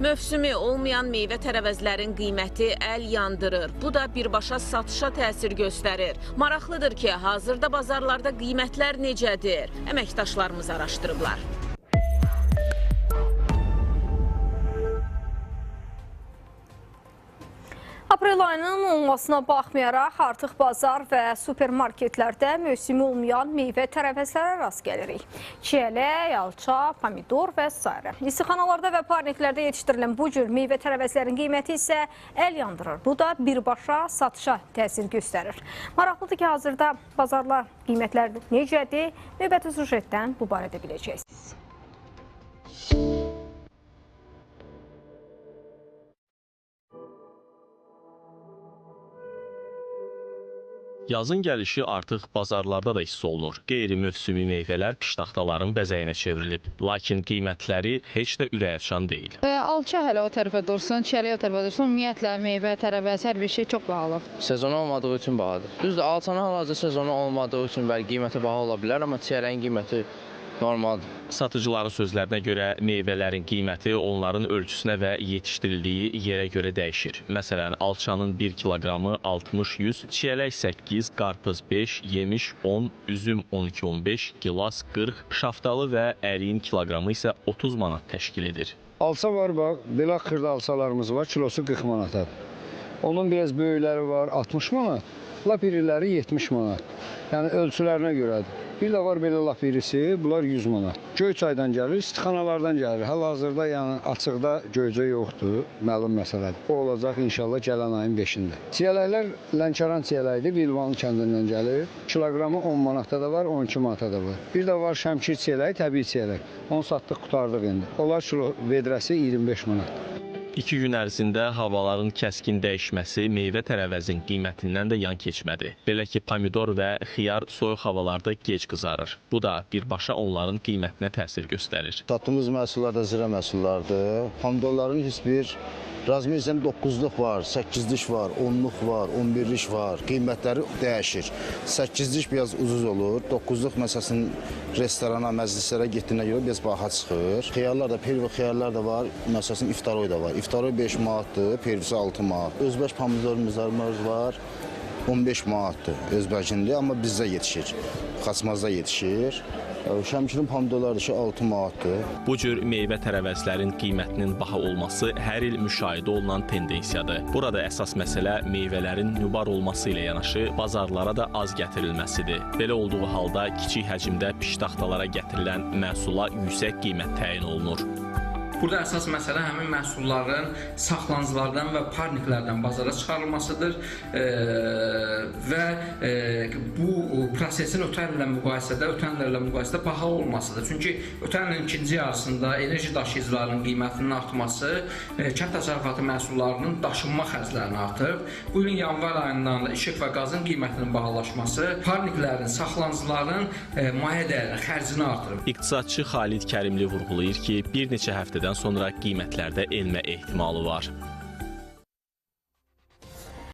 Mövsümü olmayan meyvə tərəvəzlərin qiyməti əl yandırır. Bu da birbaşa satışa təsir göstərir. Maraqlıdır ki, hazırda bazarlarda qiymətlər necədir? Əməkdaşlarımız araşdırıblar. Aprel ayının olmasına baxmayaraq artıq bazar və supermarketlərdə mövsümü olmayan meyvə tərəvəzlərə rast gəlirik. Çiyələk, yalça, pomidor və s. İstixanalarda və parniklərdə yetişdirilən bu cür meyvə tərəvəzlərin qiyməti isə əl yandırır. Bu da birbaşa satışa təsir göstərir. Maraqlıdır ki, hazırda bazarlar qiymətlər necədir? Növbəti sujetdən bu barədə biləcəksiniz. Yazın gəlişi artıq bazarlarda da hiss olunur. Qeyri-mövsümi meyvələr piştaxtaların bəzəyinə çevrilib. Lakin qiymətləri heç də ürəkaçan deyil. Alça hələ o tərəfə dursun, çiyələk o tərəfə dursun. Ümumiyyətlə meyvə, tərəvəz, hər bir şey çox bahalı. Sezonu olmadığı üçün bahalıdır. Düzdür, alçanın hal-hazırda sezonu olmadığı üçün bəli qiyməti baha ola bilər, amma çiyələyin qiyməti normaldır. Satıcıların sözlərinə görə meyvələrin qiyməti onların ölçüsünə və yetişdirildiyi yerə görə dəyişir. Məsələn, alçanın 1 kiloqramı 60-100, çiyələk 8, qarpız 5, yemiş 10, üzüm 12-15, gilas 40, şaftalı və əriyin kiloqramı isə 30 manat təşkil edir. Alça var, bax, belə xırda alçalarımız var, kilosu 40 manatadır. Onun biraz böyükləri var 60 manat, lap iriləri 70 manat. Yəni ölçülərinə görədir. Bir də var belə lap irisi, bunlar 100 manat. Göyçaydan gəlir, istixanalardan gəlir. Hal-hazırda yəni açıqda göyçə yoxdur, məlum məsələdir. O olacaq inşallah gələn ayın 5-də. Çiyələklər Lənkəran çiyələkdir, Vilvanlı kəndindən gəlir. Kiloqramı 10 manata da var, 12 manata da var. Bir də var Şəmkir çiyələk, təbii çiyələk. Onu satdıq, qutardıq indi. Onlar kilo vedrəsi 25 manat. 2 gün ərzində havaların kəskin dəyişməsi meyvə tərəvəzin qiymətindən də yan keçmədi. Belə ki, pomidor və xiyar soyuq havalarda gec qızarır. Bu da birbaşa onların qiymətinə təsir göstərir. Satdığımız məhsullar da zirə məhsullardır. Pomidorların heç bir razmercən 9-luq var, 8-lik var, 10-luq var, 11-lik var. Qiymətləri dəyişir. 8-lik biraz ucuz olur. 9-luq məsələn restorana, məclislərə getdiyinə görə biraz baha çıxır. Xiyarlar da, pervi xiyarlar da var. Məsələn iftaroy da var. İftaroy 5 manatdır, pervisi 6 manat. Özbək pomidorumuz var, 15 manatdır. Özbəkindir, amma bizdə yetişir. Xaçmazda yetişir. Şəmkirin pomidorları da 6 manatdır. Bu cür meyvə tərəvəzlərin qiymətinin baha olması hər il müşahidə olunan tendensiyadır. Burada əsas məsələ meyvələrin nübar olması ilə yanaşı bazarlara da az gətirilməsidir. Belə olduğu halda kiçik həcmdə piştaxtalara gətirilən məhsula yüksək qiymət təyin olunur. Burada əsas məsələ həmin məhsulların saxlanıcılardan və parniklərdən bazara çıxarılmasıdır və bu prosesin ötən illə müqayisədə baha olmasıdır. Çünki ötən ilin ikinci yarısında enerji daşıyıcılarının qiymətinin artması kənd təsərrüfatı məhsullarının daşınma xərclərini artırıb. Bu ilin yanvar ayından işıq və qazın qiymətinin bahalaşması parniklərin, saxlanıcıların maye dəyərinin xərcini artırıb. İqtisadçı Xalid Kərimli vurğulayır ki, bir neçə həftədən sonra qiymətlərdə enmə ehtimalı var.